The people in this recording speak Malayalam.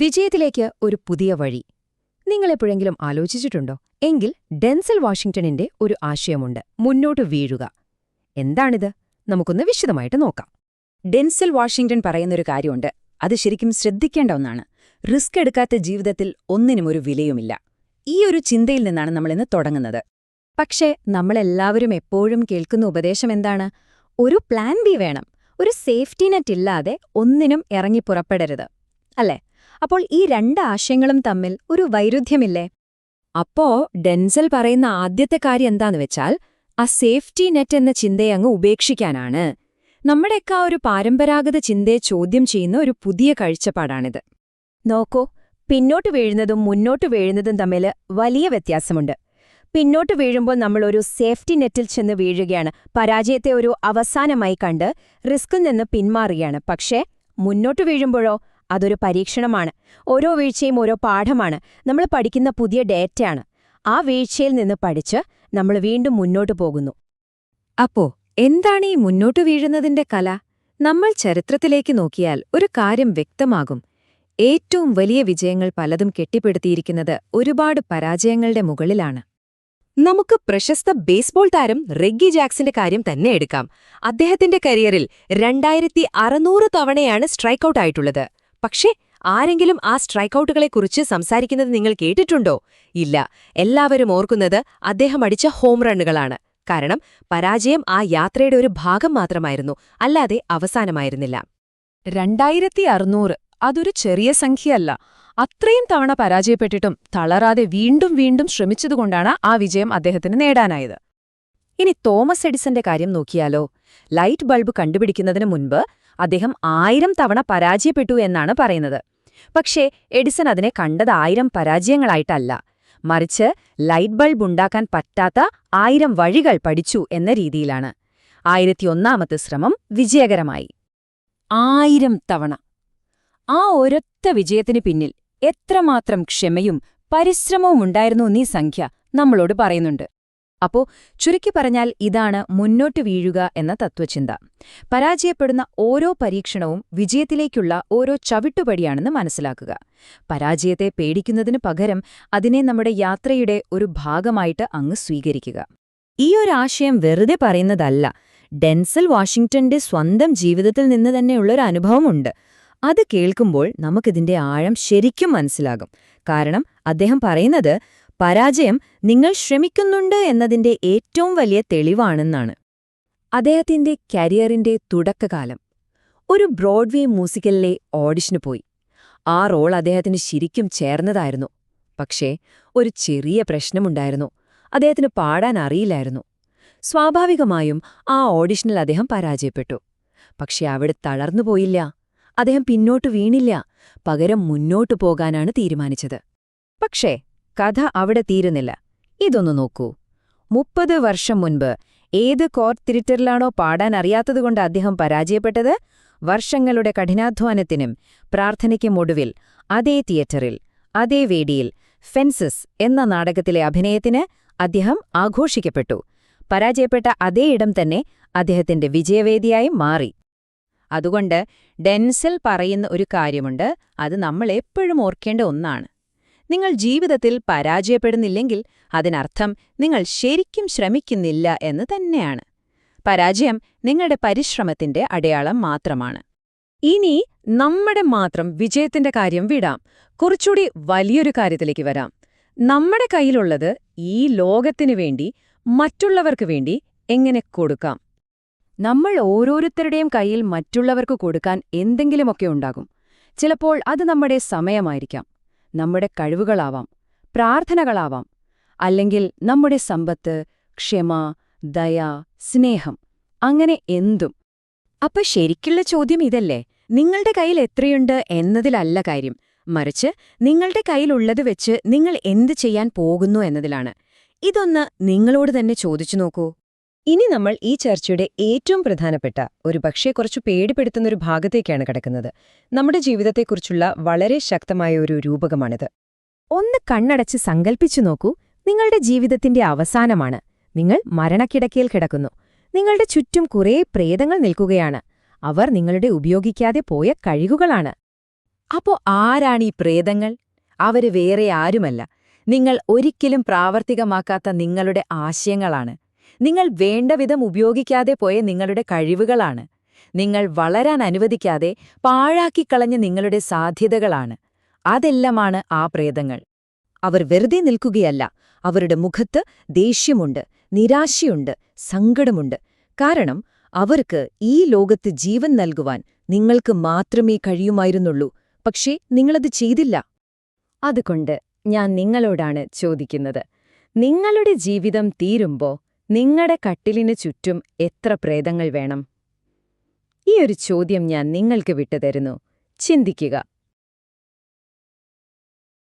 വിജയത്തിലേക്ക് ഒരു പുതിയ വഴി. നിങ്ങളെപ്പോഴെങ്കിലും ആലോചിച്ചിട്ടുണ്ടോ? എങ്കിൽ ഡെൻസൽ വാഷിംഗ്ടണിന്റെ ഒരു ആശയമുണ്ട്: മുന്നോട്ട് വീഴുക. എന്താണിത്? നമുക്കൊന്ന് വിശദമായിട്ട് നോക്കാം. ഡെൻസൽ വാഷിംഗ്ടൺ പറയുന്നൊരു കാര്യമുണ്ട്. അത് ശരിക്കും ശ്രദ്ധിക്കേണ്ട ഒന്നാണ്. റിസ്ക് എടുക്കാത്ത ജീവിതത്തിൽ ഒന്നിനും ഒരു വിലയുമില്ല. ഈ ഒരു ചിന്തയിൽ നിന്നാണ് നമ്മളിന്ന് തുടങ്ങുന്നത്. പക്ഷേ നമ്മളെല്ലാവരും എപ്പോഴും കേൾക്കുന്ന ഉപദേശം എന്താണ്? ഒരു പ്ലാൻ ബി വേണം. ഒരു സേഫ്റ്റി നെറ്റ് ഇല്ലാതെ ഒന്നിനും ഇറങ്ങിപ്പുറപ്പെടരുത്, അല്ലേ? അപ്പോൾ ഈ രണ്ട് ആശയങ്ങളും തമ്മിൽ ഒരു വൈരുദ്ധ്യമില്ലേ? അപ്പോ ഡെൻസൽ പറയുന്ന ആദ്യത്തെ കാര്യം എന്താന്ന് വെച്ചാൽ, ആ സേഫ്റ്റി നെറ്റ് എന്ന ചിന്തയെ അങ്ങ് ഉപേക്ഷിക്കാനാണ്. നമ്മുടെയൊക്കെ ആ ഒരു പരമ്പരാഗത ചിന്തയെ ചോദ്യം ചെയ്യുന്ന ഒരു പുതിയ കാഴ്ചപ്പാടാണിത്. നോക്കൂ, പിന്നോട്ട് വീഴുന്നതും മുന്നോട്ട് വീഴുന്നതും തമ്മിൽ വലിയ വ്യത്യാസമുണ്ട്. പിന്നോട്ട് വീഴുമ്പോൾ നമ്മളൊരു സേഫ്റ്റി നെറ്റിൽ ചെന്ന് വീഴുകയാണ്, പരാജയത്തെ ഒരു അവസാനമായി കണ്ട് റിസ്കിൽ നിന്ന് പിന്മാറുകയാണ്. പക്ഷേ മുന്നോട്ട് വീഴുമ്പോഴോ അതൊരു പരീക്ഷണമാണ്. ഓരോ വീഴ്ചയും ഓരോ പാഠമാണ്. നമ്മൾ പഠിക്കുന്ന പുതിയ ഡേറ്റയാണ്. ആ വീഴ്ചയിൽ നിന്ന് പഠിച്ച് നമ്മൾ വീണ്ടും മുന്നോട്ടു പോകുന്നു. അപ്പോ എന്താണ് ഈ മുന്നോട്ടു വീഴുന്നതിന്റെ കല? നമ്മൾ ചരിത്രത്തിലേക്ക് നോക്കിയാൽ ഒരു കാര്യം വ്യക്തമാകും. ഏറ്റവും വലിയ വിജയങ്ങൾ പലതും കെട്ടിപ്പടുത്തിയിരിക്കുന്നത് ഒരുപാട് പരാജയങ്ങളുടെ മുകളിലാണ്. നമുക്ക് പ്രശസ്ത ബേസ്ബോൾ താരം റെഗ്ഗി ജാക്സന്റെ കാര്യം തന്നെ എടുക്കാം. അദ്ദേഹത്തിന്റെ കരിയറിൽ 2600 തവണയാണ് സ്ട്രൈക്കൌട്ട് ആയിട്ടുള്ളത്. പക്ഷേ ആരെങ്കിലും ആ സ്ട്രൈക്കൌട്ടുകളെക്കുറിച്ച് സംസാരിക്കുന്നത് നിങ്ങൾ കേട്ടിട്ടുണ്ടോ? ഇല്ല. എല്ലാവരും ഓർക്കുന്നത് അദ്ദേഹം അടിച്ച ഹോം റണ്ണുകളാണ്. കാരണം പരാജയം ആ യാത്രയുടെ ഒരു ഭാഗം മാത്രമായിരുന്നു, അല്ലാതെ അവസാനമായിരുന്നില്ല. 2600 അതൊരു ചെറിയ സംഖ്യയല്ല. അത്രയും തവണ പരാജയപ്പെട്ടിട്ടും തളരാതെ വീണ്ടും വീണ്ടും ശ്രമിച്ചതുകൊണ്ടാണ് ആ വിജയം അദ്ദേഹത്തിന് നേടാനായത്. ഇനി തോമസ് എഡിസന്റെ കാര്യം നോക്കിയാലോ? ലൈറ്റ് ബൾബ് കണ്ടുപിടിക്കുന്നതിന് മുൻപ് അദ്ദേഹം 1000 തവണ പരാജയപ്പെട്ടു എന്നാണ് പറയുന്നത്. പക്ഷേ എഡിസൺ അതിനെ കണ്ടത് 1000 പരാജയങ്ങളായിട്ടല്ല, മറിച്ച് ലൈറ്റ് ബൾബ് ഉണ്ടാക്കാൻ പറ്റാത്ത 1000 വഴികൾ പഠിച്ചു എന്ന രീതിയിലാണ്. 1001ാമത്തെ ശ്രമം വിജയകരമായി. 1000 തവണ. ആ ഒരൊറ്റ വിജയത്തിന് പിന്നിൽ എത്രമാത്രം ക്ഷമയും പരിശ്രമവും ഉണ്ടായിരുന്നു എന്നീ സംഖ്യ നമ്മളോട് പറയുന്നുണ്ട്. അപ്പോ ചുരുക്കി പറഞ്ഞാൽ ഇതാണ് മുന്നോട്ട് വീഴുക എന്ന തത്വചിന്ത. പരാജയപ്പെടുന്ന ഓരോ പരീക്ഷണവും വിജയത്തിലേക്കുള്ള ഓരോ ചവിട്ടുപടിയാണെന്ന് മനസ്സിലാക്കുക. പരാജയത്തെ പേടിക്കുന്നതിനു പകരം അതിനെ നമ്മുടെ യാത്രയുടെ ഒരു ഭാഗമായിട്ട് അങ്ങ് സ്വീകരിക്കുക. ഈ ഒരു ആശയം വെറുതെ പറയുന്നതല്ല. ഡെൻസൽ വാഷിംഗ്ടന്റെ സ്വന്തം ജീവിതത്തിൽ നിന്ന് തന്നെയുള്ളൊരു അനുഭവമുണ്ട്. അത് കേൾക്കുമ്പോൾ നമുക്കിതിന്റെ ആഴം ശരിക്കും മനസ്സിലാകും. കാരണം അദ്ദേഹം പറയുന്നത് പരാജയം നിങ്ങൾ ശ്രമിക്കുന്നുണ്ട് എന്നതിന്റെ ഏറ്റവും വലിയ തെളിവാണെന്നാണ്. അദ്ദേഹത്തിന്റെ കരിയറിന്റെ തുടക്കകാലം. ഒരു ബ്രോഡ്വേ മ്യൂസിക്കലിലെ ഓഡിഷന് പോയി. ആ റോൾ അദ്ദേഹത്തിന് ശരിക്കും ചേർന്നതായിരുന്നു. പക്ഷേ ഒരു ചെറിയ പ്രശ്നമുണ്ടായിരുന്നു. അദ്ദേഹത്തിന് പാടാൻ അറിയില്ലായിരുന്നു. സ്വാഭാവികമായും ആ ഓഡിഷനിൽ അദ്ദേഹം പരാജയപ്പെട്ടു. പക്ഷെ അവിടെ തളർന്നുപോയില്ല. അദ്ദേഹം പിന്നോട്ടു വീണില്ല. പകരം മുന്നോട്ടു പോകാനാണ് തീരുമാനിച്ചത്. പക്ഷേ കഥ അവിടെ തീരുന്നില്ല. ഇതൊന്നു നോക്കൂ. 30 വർഷം മുൻപ് ഏത് കോർട്ട് തിയേറ്ററിലാണോ പാടാൻ അറിയാത്തതുകൊണ്ട് അദ്ദേഹം പരാജയപ്പെട്ടത്, വർഷങ്ങളുടെ കഠിനാധ്വാനത്തിനും പ്രാർത്ഥനയ്ക്കും ഒടുവിൽ അതേ തിയേറ്ററിൽ, അതേ വേദിയിൽ ഫെൻസസ് എന്ന നാടകത്തിലെ അഭിനയത്തിന് അദ്ദേഹം ആഘോഷിക്കപ്പെട്ടു. പരാജയപ്പെട്ട അതേ ഇടം തന്നെ അദ്ദേഹത്തിന്റെ വിജയവേദിയായി മാറി. അതുകൊണ്ട് ഡെൻസൽ പറയുന്ന ഒരു കാര്യമുണ്ട്. അത് നമ്മൾ എപ്പോഴും ഓർക്കേണ്ട ഒന്നാണ്. നിങ്ങൾ ജീവിതത്തിൽ പരാജയപ്പെടുന്നില്ലെങ്കിൽ അതിനർത്ഥം നിങ്ങൾ ശരിക്കും ശ്രമിക്കുന്നില്ല എന്ന് തന്നെയാണ്. പരാജയം നിങ്ങളുടെ പരിശ്രമത്തിന്റെ അടയാളം മാത്രമാണ്. ഇനി നമ്മുടെ മാത്രം വിജയത്തിന്റെ കാര്യം വിടാം. കുറച്ചുകൂടി വലിയൊരു കാര്യത്തിലേക്ക് വരാം. നമ്മുടെ കയ്യിലുള്ളത് ഈ ലോകത്തിനു വേണ്ടി, മറ്റുള്ളവർക്ക് വേണ്ടി എങ്ങനെ കൊടുക്കാം? നമ്മൾ ഓരോരുത്തരുടെയും കയ്യിൽ മറ്റുള്ളവർക്ക് കൊടുക്കാൻ എന്തെങ്കിലുമൊക്കെ ഉണ്ടാകും. ചിലപ്പോൾ അത് നമ്മുടെ സമയമായിരിക്കാം, നമ്മുടെ കഴിവുകളാവാം, പ്രാർത്ഥനകളാവാം, അല്ലെങ്കിൽ നമ്മുടെ സമ്പത്ത്, ക്ഷമ, ദയ, സ്നേഹം, അങ്ങനെ എന്തും. അപ്പൊ ശരിക്കുള്ള ചോദ്യം ഇതല്ലേ? നിങ്ങളുടെ കയ്യിൽ എത്രയുണ്ട് എന്നതിലല്ല കാര്യം, മറിച്ച് നിങ്ങളുടെ കയ്യിലുള്ളത് വെച്ച് നിങ്ങൾ എന്ത് ചെയ്യാൻ പോകുന്നു എന്നതിലാണ്. ഇതൊന്ന് നിങ്ങളോട് തന്നെ ചോദിച്ചു നോക്കൂ. ഇനി നമ്മൾ ഈ ചർച്ചയുടെ ഏറ്റവും പ്രധാനപ്പെട്ട, ഒരുപക്ഷേ കുറച്ചു പേടിപ്പെടുത്തുന്നൊരു ഭാഗത്തേക്കാണ് കടക്കുന്നത്. നമ്മുടെ ജീവിതത്തെക്കുറിച്ചുള്ള വളരെ ശക്തമായ ഒരു രൂപകമാണിത്. ഒന്ന് കണ്ണടച്ച് സങ്കൽപ്പിച്ചു നോക്കൂ. നിങ്ങളുടെ ജീവിതത്തിന്റെ അവസാനമാണ്. നിങ്ങൾ മരണക്കിടക്കയിൽ കിടക്കുന്നു. നിങ്ങളുടെ ചുറ്റും കുറേ പ്രേതങ്ങൾ നിൽക്കുകയാണ്. അവർ നിങ്ങളുടെ ഉപയോഗിക്കാതെ പോയ കഴിവുകളാണ്. അപ്പോ ആരാണീ പ്രേതങ്ങൾ? അവര് വേറെ ആരുമല്ല, നിങ്ങൾ ഒരിക്കലും പ്രാവർത്തികമാക്കാത്ത നിങ്ങളുടെ ആശയങ്ങളാണ്. നിങ്ങൾ വേണ്ടവിധം ഉപയോഗിക്കാതെ പോയ നിങ്ങളുടെ കഴിവുകളാണ്. നിങ്ങൾ വളരാൻ അനുവദിക്കാതെ പാഴാക്കിക്കളഞ്ഞ നിങ്ങളുടെ സാധ്യതകളാണ്. അതെല്ലാമാണ് ആ പ്രേതങ്ങൾ. അവർ വെറുതെ നിൽക്കുകയല്ല, അവരുടെ മുഖത്ത് ദേഷ്യമുണ്ട്, നിരാശയുണ്ട്, സങ്കടമുണ്ട്. കാരണം അവർക്ക് ഈ ലോകത്ത് ജീവൻ നൽകുവാൻ നിങ്ങൾക്ക് മാത്രമേ കഴിയുമായിരുന്നുള്ളൂ. പക്ഷേ നിങ്ങളത് ചെയ്തില്ല. അതുകൊണ്ട് ഞാൻ നിങ്ങളോടാണ് ചോദിക്കുന്നത്, നിങ്ങളുടെ ജീവിതം തീരുമ്പോ നിങ്ങളുടെ കട്ടിലിന് ചുറ്റും എത്ര പ്രേതങ്ങൾ വേണം? ഈ ഒരു ചോദ്യം ഞാൻ നിങ്ങൾക്ക് വിട്ടുതരുന്നു. ചിന്തിക്കുക.